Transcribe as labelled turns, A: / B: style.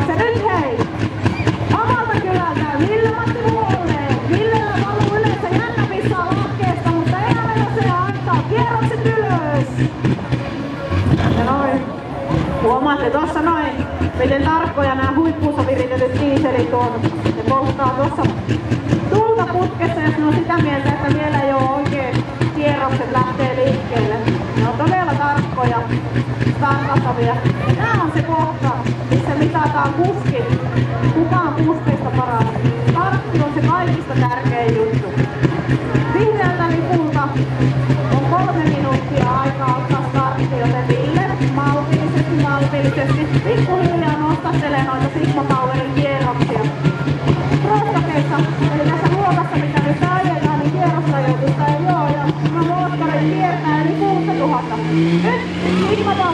A: se nyt hei! Omalta kylältä Ville-Matti Vuoleen. Villellä valuu yleensä jännä pissaa lahkeesta, mutta ei aina se haittaa. Kierrokset ylös! Ja noin. Huomaatte tossa noin, miten tarkkoja nämä huippuussa viritetyt dieselit on. Ne polttaa tossa tulta putkessa, jos ne on sitä mieltä, että vielä ei ole oikein kierrokset lähtee liikkeelle. Ne on todella tarkkoja, startattavia. Ja tää on se kohta, missä mitataan kuskit. Kuka on kuskeista paras. Startti on se kaikista tärkein juttu. Vihreältä lipulta on 3 minuuttia aikaa ottaa startti, joten Ville maltillisesti pikkuhiljaa nostattelee noita Sigma Powerin kierroksia. Prostokeissa, eli tässä luokassa mitä nyt ajetaan, niin kierrosrajoitusta ei oo ja tämä moottori kiertää yli 6000. Nyt Sigma Power